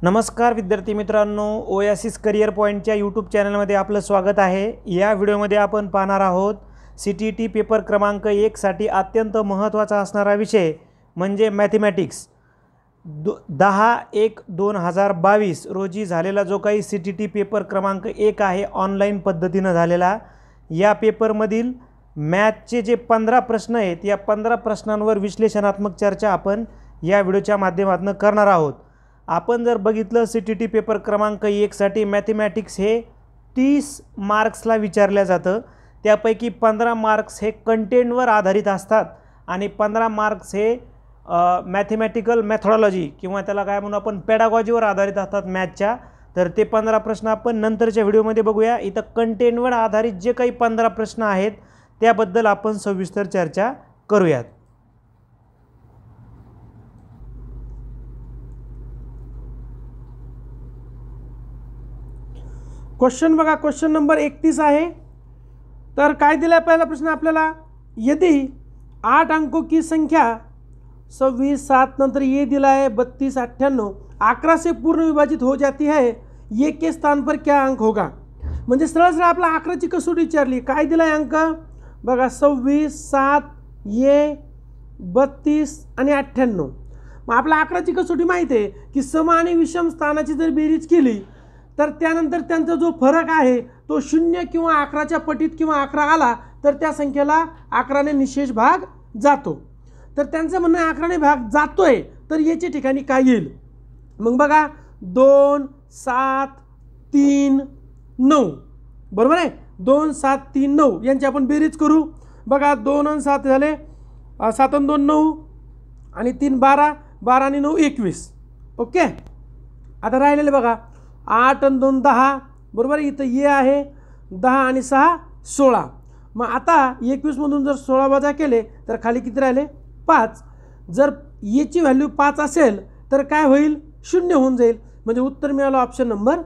नमस्कार विद्यार्थी मित्रांनो, ओएसिस करिअर पॉईंटच्या यूट्यूब चॅनलमध्ये आपलं स्वागत आहे। या व्हिडिओमध्ये आपण पाहणार आहोत CTET पेपर क्रमांक 1 साठी अत्यंत महत्त्वाचा असणारा विषय म्हणजे मॅथमॅटिक्स। 10/1/2022 रोजी झालेला जो काही CTET पेपर क्रमांक 1 आहे ऑनलाईन पद्धतीने झालेला, या पेपरमधील मॅथचे जे 15 प्रश्न आहेत या 15 प्रश्नांवर विश्लेषणात्मक चर्चा आपण या व्हिडिओच्या माध्यमातून करणार आहोत। आपण जर बघितलं CTET पेपर क्रमांक 1 साठी मॅथमॅटिक्स हे 30 मार्क्सला विचारल्या जातं। त्यापैकी 15 मार्क्स हे कंटेंटवर आधारित असतात आणि 15 मार्क्स हे मॅथमॅटिकल मेथोडॉलॉजी किंवा त्याला काय म्हणू आपण पेडागॉजीवर आधारित असतात मॅथच्या। तर ते 15 प्रश्न आपण नंतरच्या व्हिडिओमध्ये बघूया। इथं कंटेंटवर आधारित जे काही 15 प्रश्न आहेत त्याबद्दल आपण सविस्तर चर्चा करूयात। क्वेश्चन बघा, क्वेश्चन नंबर 31 आहे। तर काय दिला है पहला प्रश्न आपल्याला, यदि 8 अंकों की संख्या 26 7 नंतर ये दिला है 32 98 11 से पूर्ण विभाजित हो जाती है, ये के स्थान पर क्या अंक होगा। म्हणजे सरळ सरळ आपला 11ची कसोटी विचारली, काय दिला आहे अंक बघा 26 7 ये 32 आणि 98। मग आपला 11ची कसोटी माहिती आहे की सम आणि विषम स्थानाची जर बेरीज केली तर त्यानंतर त्यांचा जो फरक आहे तो 0 किंवा 11च्या पटीत किंवा 11 आला तर त्या संख्येला 11ने निशेष भाग जातो। तर त्यांचं म्हणणं 11ने भाग जातोय तर याच्या ठिकाणी काय येईल। मग बघा 2 7 3 9 बरोबर आहे। 2 7 3 9 यांची आपण बेरीज करू। बघा 2 आणि 7 झाले 7 आणि 2 9 आणि 3 12 12 आणि 9 21। ओके, आता राहिलेले बघा 8 आणि 2 10 बरोबर। इथं ये आहे 10 आणि 6 16। मग आता 21 मधून जर 16 वजा केले तर खाली किती राहिले 5। जर येची व्हॅल्यू 5 असेल तर काय होईल 0 होऊन जाईल। म्हणजे उत्तर मिळालं ऑप्शन नंबर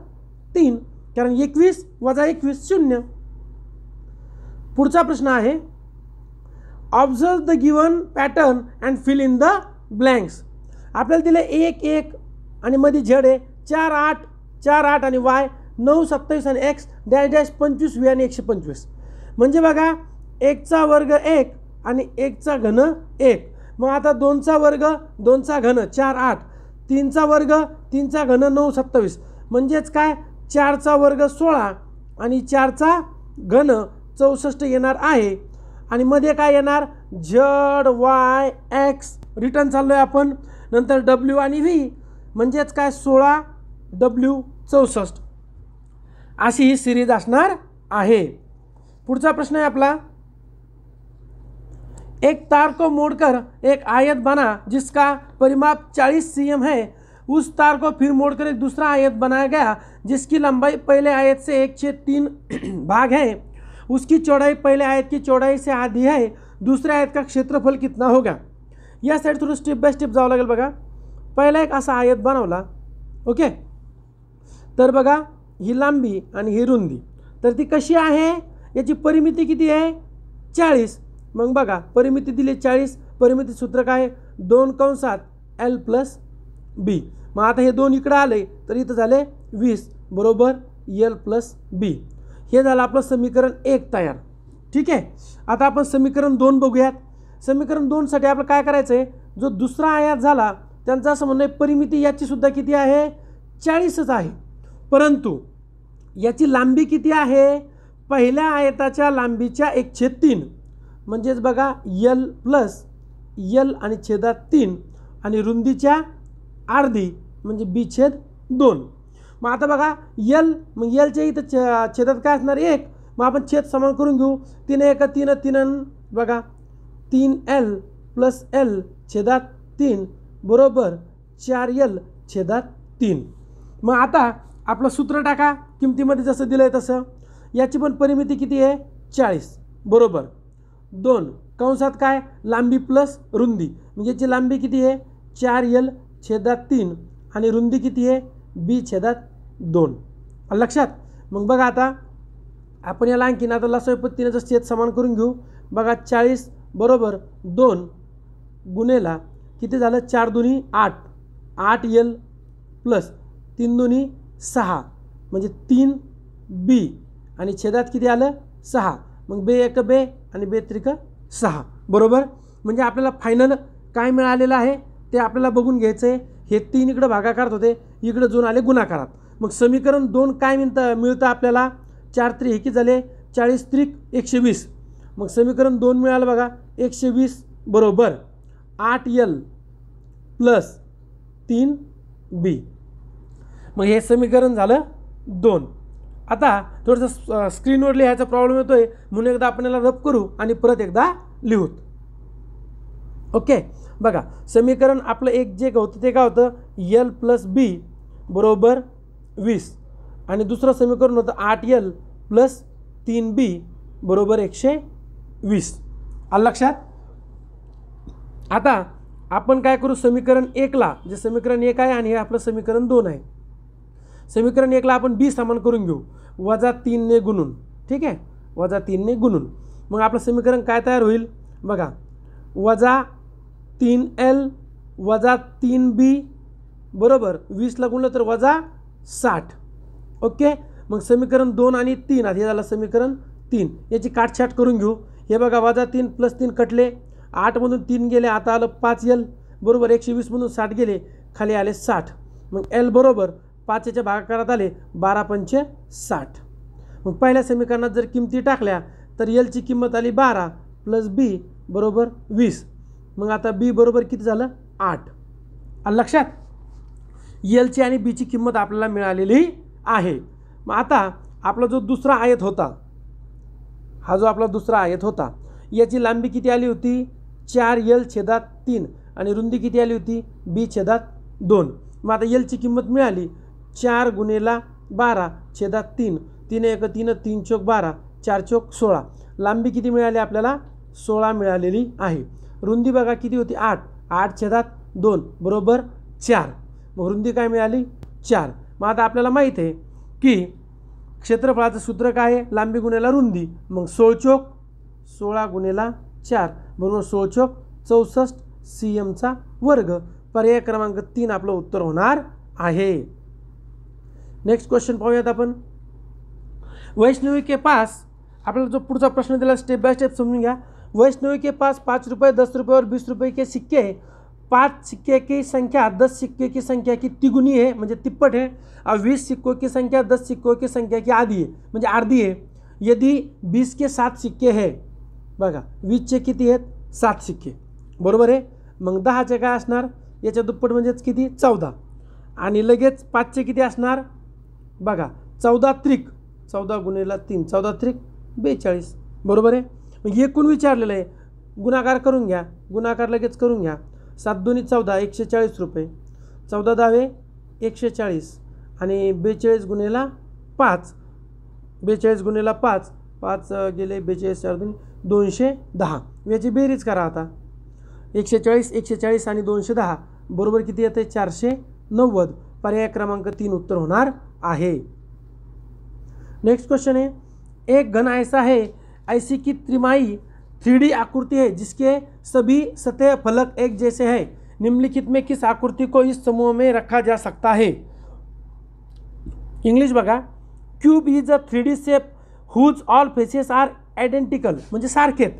3, कारण 21 वजा 21 0। पुढचा प्रश्न आहे, observe the given pattern and fill in the blanks. आपल्याला दिले 1 1 आणि मध्ये झेड आहे 4 8 4 8 आणि y 9 27 आणि x डॅश डॅश 25 v आणि 125। म्हणजे बघा 1 चा वर्ग 1 आणि 1 चा घन 1। मग आता 2 चा वर्ग 2 चा घन 4 8, 3 चा वर्ग 3 चा घन 9 27। म्हणजेच काय 4 चा वर्ग 16 आणि 4 चा घन 64 येणार आहे। आणि मध्ये काय येणार z y x रिटर्न चाललोय आपण, नंतर w आणि v म्हणजेच काय 16 w 64 अशी ही सिरीज असणार आहे। पुढचा प्रश्न आहे आपला, एक तार को मोड़कर एक आयत बना जिसका परिमाप 40 cm है। उस तार को फिर मोड़कर एक दूसरा आयत बनाया गया जिसकी लंबाई पहले आयत से 1/3 भाग है। उसकी चौड़ाई पहले आयत की चौड़ाई से आधी है। दूसरे आयत का क्षेत्रफल कितना होगा। या साइड थोडं स्टेप बाय स्टेप जावं लागेल बघा। पहिला एक असा आयत बनवला, ओके। तर बघा ही लांबी आणि ही रुंदी, तर ती कशी आहे, याची परिमिती किती आहे 40। मग बघा परिमिती दिली 40, परिमिती सूत्र काय 2 कंसात l + b। मग आता हे 2 इकडे आले तर इथं झाले 20 बरोबर l + b। हे झालं आपलं समीकरण 1 तयार, ठीक आहे। आता आपण समीकरण 2 बघूयात। समीकरण 2 साठी आपलं काय करायचं आहे, जो दुसरा आयत झाला त्यांचं असं म्हणणं आहे परिमिती याची सुद्धा किती आहे 40च आहे, परंतु याची लांबी किती आहे पहिल्या आयताच्या लांबीच्या 1/3। म्हणजेच बघा l + l आणि छेदात 3 आणि रुंदीच्या अर्धी म्हणजे b/2। मग आता बघा l, मग lच्या इथं छेदात काय असणार 1। मग आपण छेद समान करून घेऊ, 3 1 3 3 बघा 3l + l छेदात 3 बरोबर 4l छेदात 3। मग आता आपलं सूत्र टाका किमतीमध्ये जसं दिलं आहे तसं। याची पण परिमिती किती आहे 40 बरोबर 2 कंसात काय लांबी प्लस रुंदी, म्हणजे याची लांबी किती आहे 4l छेदात 3 आणि रुंदी किती आहे b/2 लक्षात। मग बघा आता आपण याला आणखीन आता लसावी पद्धतीने छेद समान करून घेऊ। बघा 40 बरोबर 2 गुणेला किती झालं 4 दुनी 8 8l + 3 दुनी 6 म्हणजे 3b आणि छेदात किती आलं 6. मग बे एक बे आणि बे त्रिक 6 बरोबर. म्हणजे आपल्याला फायनल काय मिळालेलं आहे ते आपल्याला बघून घ्यायचं आहे. हे 3 इकडं भागाकारात होते, इकडं 2 आले गुणाकारात. मग समीकरण 2 काय मिळतं आपल्याला 4 त्रिक हे किती झाले 40 त्रिक 120. मग समीकरण 2 मिळालं बघा 120 बरोबर 8l प्लस 3b. मग हे समीकरण झालं 2. आता थोडंसं स्क्रीनवर लिहायचा प्रॉब्लेम येतोय म्हणून एकदा आपण याला रब करू आणि परत एकदा लिहूत. ओके बघा समीकरण आपलं एक जे होतं ते काय होतं l प्लस b बरोबर 20 आणि दुसरं समीकरण होतं 8l प्लस 3b बरोबर 120. आलं लक्षात. आता आपण काय करू समीकरण 1ला जे समीकरण 1 आहे आणि हे आपलं समीकरण 2 आहे. समीकरण 1ला आपण b समान करून घेऊ -3 ने गुणून. ठीक आहे -3 ने गुणून. मग आपलं समीकरण काय तयार होईल बघा -3l - 3b बरोबर 20ला गुणलं तर -60. ओके मग समीकरण 2 आणि 3 हे झालं समीकरण 3. याची काटछाट करून घेऊ. हे बघा -3 + 3 कटले 8 मधून 3 गेले आता आलं 5l बरोबर 120 मधून 60 गेले खाली आले 60. मग l बरोबर 5 च्या भागाकारात आले 12 पंचे 60. मग पहिल्या समीकरणात जर किमती टाकल्या तर l ची किंमत आली 12 प्लस b बरोबर 20. मग आता b बरोबर किती झालं 8. आलं लक्षात. l ची आणि b ची किंमत आपल्याला मिळालेली आहे. मग आता आपला जो दुसरा आयत होता हा जो आपला दुसरा आयत होता याची लांबी किती आली होती 4l/3 आणि रुंदी किती आली होती b/2. मग आता l ची किंमत मिळाली 4 × 12/3 3 1 3 3 चौक 12 4 चौक 16. लांबी किती मिळाली आपल्याला 16 मिळालेली आहे. रुंदी बघा किती होती 8 8/2 बरोबर 4. मग रुंदी काय मिळाली 4. मग आता आपल्याला माहीत आहे की क्षेत्रफळाचं सूत्र काय आहे लांबी गुणिले रुंदी. मग 16 चौक 16 × 4 बरोबर 16 चौक 64 cm². पर्याय क्रमांक 3 आपलं उत्तर होणार आहे. नेक्स्ट क्वेश्चन पाहूयात आपण. वैष्णवी के पास आपल्याला जो पुढचा प्रश्न दिला स्टेप बाय स्टेप समजून घ्या. वैष्णवी के पास 5 रुपये 10 रुपये और 20 रुपये के सिक्के हैं. 5 सिक्के की संख्या 10 सिक्के की संख्या की तिगुनी है म्हणजे तिप्पट है और 20 सिक्कों की संख्या 10 सिक्कों की संख्या की आधी है म्हणजे अर्धी है. यदि 20 के 7 सिक्के है बघा 20चे किती आहेत 7 सिक्के बरोबर आहे. मग 10चे काय असणार याच्या दुप्पट म्हणजेच किती 14 आणि लगेच 5चे किती असणार बघा 14 त्रिक 14 × 3 14 त्रिक 42 बरोबर आहे. मग एकूण विचारलेलं आहे गुणाकार करून घ्या. गुणाकार लगेच करून घ्या. 7 दुनी 14 140 रुपये 14 दावे 140 आणि 42 × 5 42 × 5 5 गेले 42 4 दुनी 210. याची बेरीज करा आता 140 140 आणि 210 बरोबर किती येते 490. पर्याय क्रमांक 3 उत्तर होणार आहे. नेक्स्ट क्वेश्चन है एक घन ऐसा है ऐसी की त्रिमाही 3D आकृति है जिसके सभी सतह फलक एक जैसे हैं. निम्नलिखित में किस आकृति को इस समूह में रखा जा सकता है. इंग्लिश बघा. Cube is a 3D shape whose all faces are identical म्हणजे सारखेत.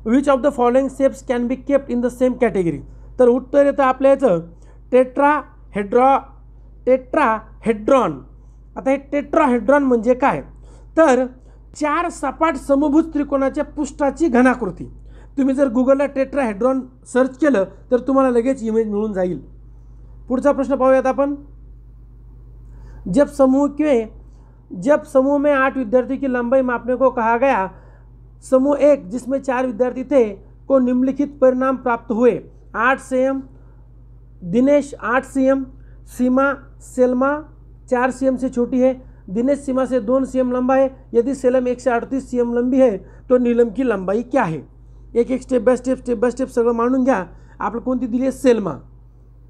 Which of the following shapes can be kept in the same category. तर उत्तर येतं आपल्या याचं टेट्राहेड्रॉन. आता हे टेट्राहेड्रॉन म्हणजे काय तर 4 सपाट समभुज त्रिकोणाच्या पृष्ठाची घनाकृती. तुम्ही जर गुगलला टेट्राहेड्रॉन सर्च केलं तर तुम्हाला लगेच इमेज मिळून जाईल. पुढचा प्रश्न पाहूयात आपण. जब समूह में 8 विद्यार्थी की लंबाई मापने को कहा गया. समूह 1 जिसमें 4 विद्यार्थी थे को निम्नलिखित परिणाम प्राप्त हुए. 8 cm दिनेश 8 cm सीमा सेल्मा 4 cm से छोटी है. दिनेश सीमा से 2 cm लंबा है. यदि सेलम 138 cm लंबी है तो नीलम की लंबाई क्या है. एक एक स्टेप बाय स्टेप सगळं मांडून घ्या. आपल्याला कोणती दिली आहे सेल्मा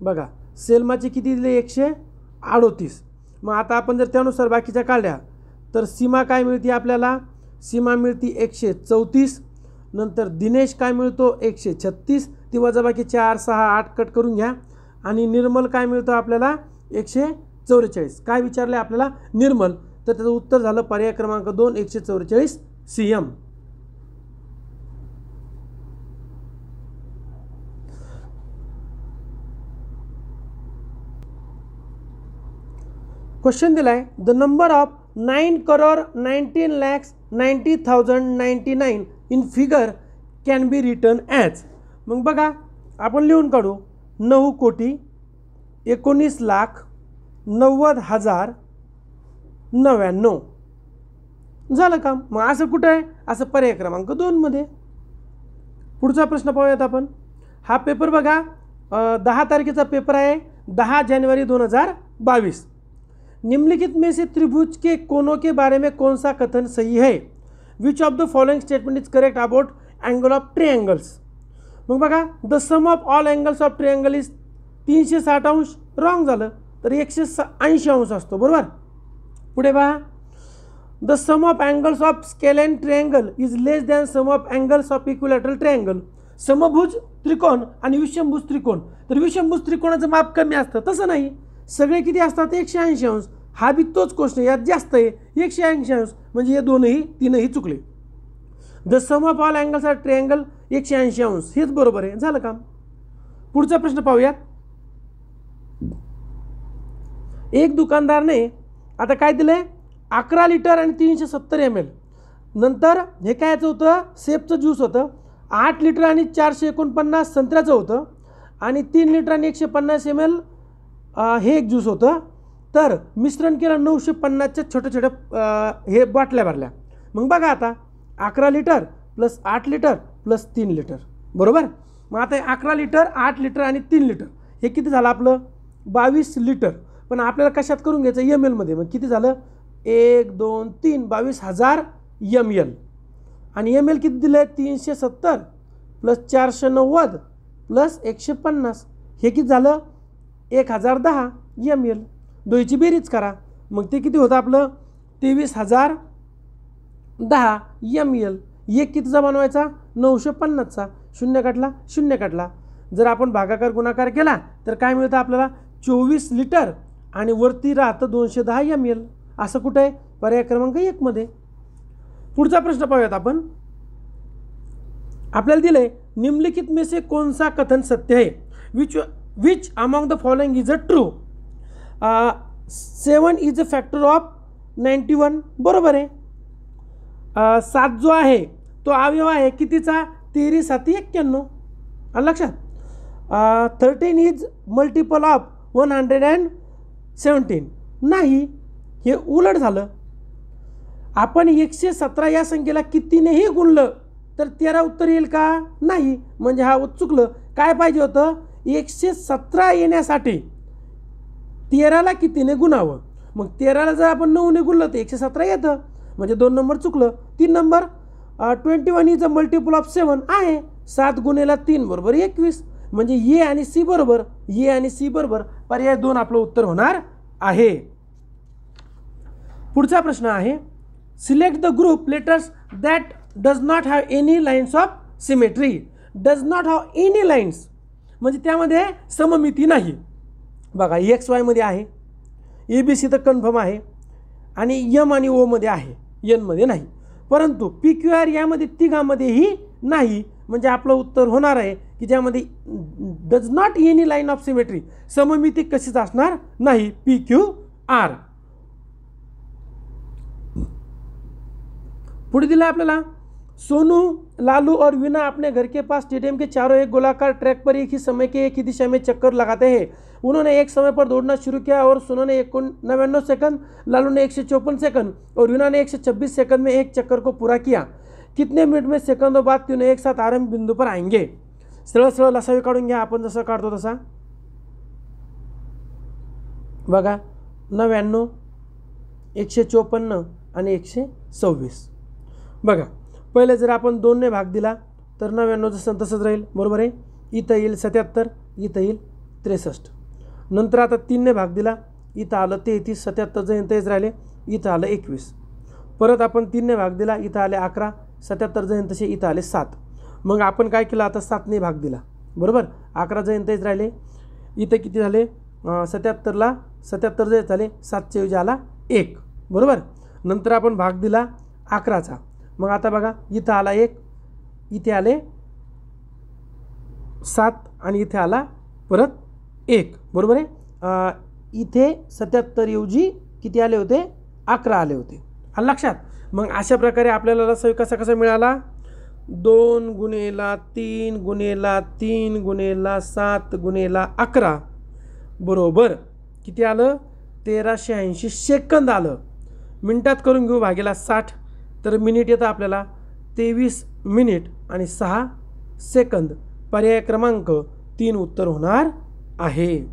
बघा. सेल्माची किती दिली 138. मग आता आपण जर त्यानुसार बाकीच्या काढल्या तर सीमा काय मिळते आपल्याला सीमा मिळते 134. नंतर दिनेश काय मिळतो 136. ती वजाबाकी 4 6 8 कट करून घ्या आणि निर्मल काय मिळतो आपल्याला 134. 144 काय विचारले आपल्याला निर्मल, तर त्याचं उत्तर झालं पर्याय क्रमांक 2 144 cm. क्वेश्चन दिलाय the number of 9,19,90,099 in figure can be return as. मग बघा आपण लिहून काढू 9,19,90,099 झालं काम. मग असं कुठं आहे, असं पर्याय क्रमांक 2 मध्ये. पुढचा प्रश्न पाहूयात आपण. हा पेपर बघा 10 तारखेचा पेपर आहे 10 जानेवारी 2022. निम्नलिखित में से त्रिभुज के कोनों के बारे में कौन सा कथन सही है. Which of the following statement is correct about angle of triangles. मग बघा the sum of all angles of triangle is 360 अंश रॉंग झालं, तर 180 अंश असतो बरोबर. पुढे पहा the sum of angles of scalene triangle is less than sum of angles of equilateral triangle. समभुज त्रिकोण आणि विषमभुज त्रिकोण, तर विषमभुज त्रिकोणाचं माप कमी असतं, तसं नाही सगळे किती असतात 180 अंश. हा बी तोच क्वेश्चन, यात जास्त आहे 180 अंश, म्हणजे हे दोनही तीनही चुकले. The sum of all angles of triangle 180 अंश हेच बरोबर आहे, झालं काम. पुढचा प्रश्न पाहूयात. एक दुकानदारने आता काय दिलंय 11 लिटर आणि 370 ml. नंतर हे काय याचं होतं सेपचं ज्यूस होतं, 8 लिटर आणि 449 संत्र्याचं होतं, आणि 3 लिटर आणि 150 ml हे एक ज्यूस होतं. तर मिश्रण केलं 950च्या छोट्या छोट्या हे बाटल्या भरल्या. मग बघा आता 11 litre plus 8 litre plus 3 litre बरोबर. मग आता 11 लिटर 8 लिटर आणि 3 लिटर हे किती झालं आपलं 22 लिटर. पण आपल्याला कशात करून घ्यायचं ml मध्ये. मग किती झालं 1 2 3 22,000 ml. आणि ml किती दिले 370 प्लस 490 प्लस 150 हे किती झालं 1010 ml. दोहीची बेरीज करा मग ते किती होतं आपलं 23,010 ml. एक कितीचा बनवायचा 950चा. शून्य काढला. जर आपण भागाकार गुणाकार केला तर काय मिळतं आपल्याला 24 लिटर आणि वरती राहतं 210 ml. असं कुठं आहे पर्याय क्रमांक 1 मध्ये. पुढचा प्रश्न पाहूयात आपण. आपल्याला दिले निम्नलिखित में से कौन सा कथन सत्य है. Which among the following is a true. 7 is a factor of 91 बरोबर आहे. 7 जो आहे तो अवयव आहे कितीचा 13 7 91 आलं लक्षात. 13 इज मल्टिपल ऑफ 117 नाही, हे उलट झालं. आपण 117 या संख्येला कितीनेही गुणलं तर 13 उत्तर येईल का नाही, म्हणजे हा चुकलं. काय पाहिजे होतं 117 येण्यासाठी 13ला कितीने गुणावं. मग 13ला जर आपण 9ने गुणलं तर 117 येतं, म्हणजे 2 नंबर चुकलं. 3 number 21 is a multiple of 7 आहे. 7 गुणेला 3 बरोबर 21, म्हणजे ए आणि सी बरोबर. ए आणि सी बरोबर पर्याय 2 आपलं उत्तर होणार आहे. पुढचा प्रश्न आहे select the group letters that does not have any lines of symmetry. Does not have any lines म्हणजे त्यामध्ये सममिती नाही. बघा XY मध्ये आहे, ABC तर कन्फर्म आहे, आणि M आणि O मध्ये आहे, N मध्ये नाही. परंतु PQR यामध्ये तिघांमध्येही नाही, म्हणजे आपलं उत्तर होणार आहे की ज्यामध्ये does not any line of symmetry सममिती कशीच असणार नाही PQR. पुढे दिला आपल्याला सोनू लालू और वीना अपने घर के पास स्टेडियम के चारों एक गोलाकार ट्रैक पर एक ही समय के एक ही दिशा में चक्कर लगाते हैं. उन्होंने एक समय पर दौड़ना शुरू किया और सोनू ने 99 सेकंड, लालू ने 154 सेकंड और वीना ने 126 सेकंड में एक चक्कर को पूरा किया. कितने मिनट में सेकंदों बाद तीनों एक साथ आरंभ बिंदु पर आएंगे. सरळ सरळ लसावी काढून घ्या आपण जसं काढतो तसा. बघा 99 154 आणि 126. बघा पहिले जर आपण 2ने भाग दिला तर 99 जसं तसंच राहील बरोबर आहे. इथं येईल 77, इथं येईल 63. नंतर आता 3ने भाग दिला, इथं आलं 33, 77 जण तेच राहिले, इथं आलं 21. परत आपण 3ने भाग दिला, इथं आले 11, 77 जण तसे इथं आले 7. मग आपण काय केलं आता 7ने भाग दिला बरोबर, 11 जण तेच राहिले, इथं किती झाले 77ला 77 जे झाले 7च्या ऐवजी आला 1, बरोबर. नंतर आपण भाग दिला 11चा. मग आता बघा इथं आला 1, इथे आले 7 आणि इथे आला परत 1, बरोबर आहे. इथे 77 ऐवजी किती आले होते, 11 आले होते. आलं लक्षात. मग अशा प्रकारे आपल्याला लसावी कसा मिळाला, 2 गुणेला 3 गुणेला 3 गुणेला 7 गुणेला 11 बरोबर किती आलं, 1380 सेकंद आलं. मिनिटात करून घेऊ भागेला 60, तर मिनिट येतं आपल्याला 23 मिनिट आणि 6 सेकंद. पर्याय क्रमांक 3 उत्तर होणार आहे.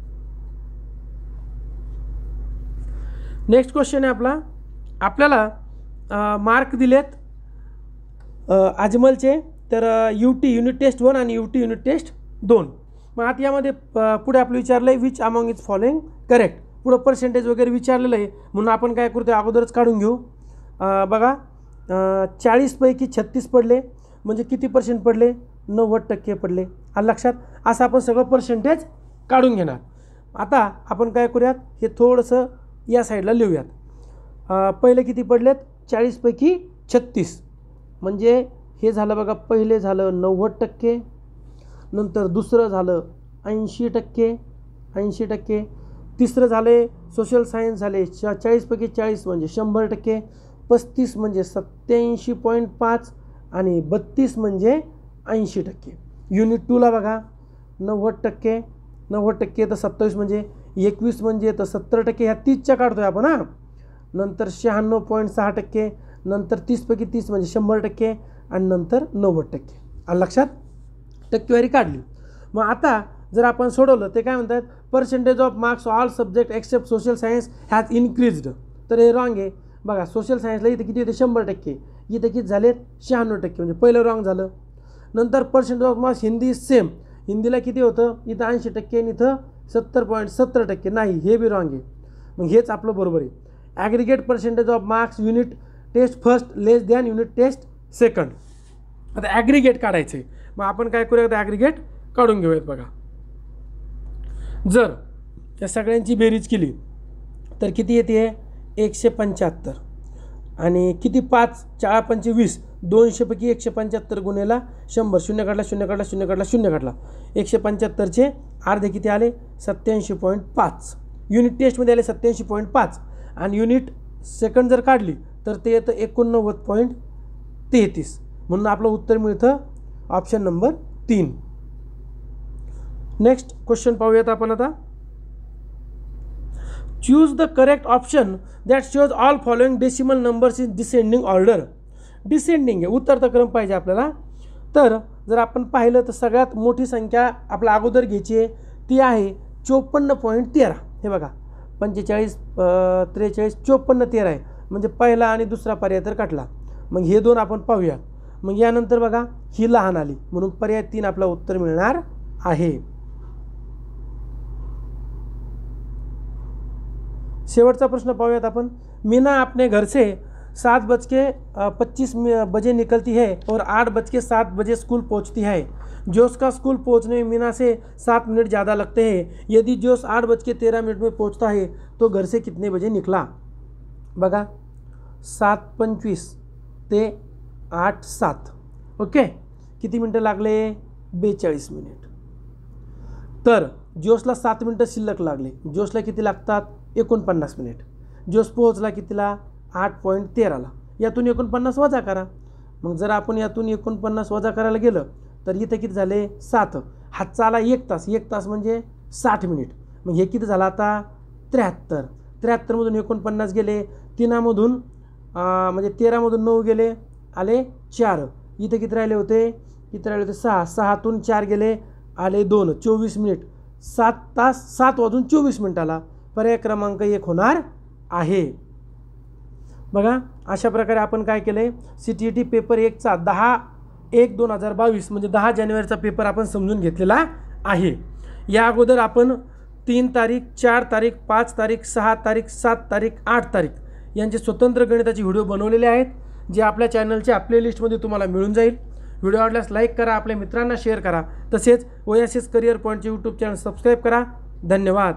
नेक्स्ट क्वेश्चन आहे आपल्याला मार्क दिलेत अजमलचे, तर UT युनिट टेस्ट 1 आणि UT युनिट टेस्ट 2. मग आता यामध्ये पुढे आपलं विचारलं आहे which among is following correct. पुढं पर्सेंटेज वगैरे विचारलेलं आहे, म्हणून आपण काय करतो अगोदरच काढून घेऊ. बघा 40 पैकी 36 पडले म्हणजे किती पर्सेंट पडले, 90% पडले. आलं लक्षात. असं आपण सगळं पर्सेंटेज काढून घेणार. आता आपण काय करूयात, हे थोडंसं या साईडला लिहूयात. पहिले किती पडलेत, 40 पैकी 36 म्हणजे हे झालं बघा, पहिले झालं 90%, नंतर दुसरं झालं 80%, तिसरं झाले सोशल सायन्स झाले 40 पैकी 40 म्हणजे 100%, 35 म्हणजे 87.5 आणि 32 म्हणजे 80%. युनिट 2ला बघा 90%, तर 27 म्हणजे 21 म्हणजे तर 70%, ह्या 30च्या काढतोय आपण हां. नंतर 96.6%, नंतर 30 पैकी 30 म्हणजे 100% आणि नंतर 90%. आलं लक्षात. टक्केवारी काढली. मग आता जर आपण सोडवलं ते काय म्हणतात, percentage of marks all subject except social science has increased. तर हे रॉंग आहे. बघा सोशल सायन्सला इथे किती होते, 100%, इथे किती झालेत 96%, म्हणजे पहिलं रॉंग झालं. नंतर percentage of marks Hindi same, हिंदीला किती होतं, इथं 80% आणि इथं 70.70%, नाही हे बी रॉंग आहे. मग हेच आपलं बरोबर आहे. Aggregate percentage of marks unit test first less than unit test second. आता ॲग्रिगेट काढायचं आहे. मग आपण काय करूया, ॲग्रिगेट काढून घेऊयात. बघा जर या सगळ्यांची बेरीज केली तर किती येते, 175 आणि किती 5 4 25 200 पैकी 175 गुणेला 100, 0 काढला 0 काढला 175चे अर्धे किती आले, 87.5. युनिट टेस्टमध्ये आले 87.5 आणि युनिट सेकंड जर काढली तर ते येतं 89.33. म्हणून आपलं उत्तर मिळतं ऑप्शन नंबर 3. नेक्स्ट क्वेश्चन पाहूयात आपण आता. Choose the correct option that shows all following decimal numbers in descending order. Descending आहे, उतरता क्रम पाहिजे आपल्याला. तर जर आपण पाहिलं तर सगळ्यात मोठी संख्या आपल्या अगोदर घ्यायची आहे, ती आहे 54.13. हे बघा 45 43 54 13 आहे, म्हणजे पहिला आणि दुसरा पर्याय तर काढला. मग हे दोन आपण पाहूया. मग यानंतर बघा ही लहान आली, म्हणून पर्याय 3 आपला उत्तर मिळणार आहे. शेवटचा प्रश्न पाहूयात आपण. मीना अपने घर से 7:25 बजे निकलती है और 8:07 बजे स्कूल पहुंचती है. जोश का स्कूल पहुंचने में मीना से 7 मिनट ज़्यादा लगते हैं. यदि जोश 8:13 में पहुंचता है तो घर से कितने बजे निकला. बघा 7:25 ते 8:07 ओके, किती मिनटं लागले, 42 मिनिट. तर जोशला 7 मिनटं शिल्लक लागले, जोशला किती लागतात, 49 मिनिट. जोश पोहोचला कितीला, 8.13ला. यातून 49 वजा करा. मग जर आपण यातून 49 वजा करायला गेलं तर इथे किती झाले, 7. हातचा आला 1 तास, 1 तास म्हणजे 60 मिनिट. मग हे किती झालं आता, 73. 73मधून 49 गेले, 3मधून म्हणजे 13मधून 9 गेले, आले 4. इथे किती राहिले होते, इथे राहिले होते 6. 6तून 4 गेले, आले 2. 24 मिनिट. 7 तास 7 वाजून 24 मिनिटाला पर्याय क्रमांक 1 होणार आहे. बघा अशा प्रकारे आपण काय केलं आहे, CTET पेपर 1चा 10/1/2022 म्हणजे 10 जानेवारीचा पेपर आपण समजून घेतलेला आहे. या अगोदर आपण 3 तारीख, 4 तारीख, 5 तारीख, 6 तारीख, 7 तारीख, 8 तारीख यांचे स्वतंत्र गणिताचे व्हिडिओ बनवलेले आहेत, जे आपल्या चॅनलच्या प्लेलिस्टमध्ये तुम्हाला मिळून जाईल. व्हिडिओ आवडल्यास लाईक करा, आपल्या मित्रांना शेअर करा, तसेच OSS करिअर पॉईंटचे यूट्यूब चॅनल सबस्क्राईब करा. धन्यवाद.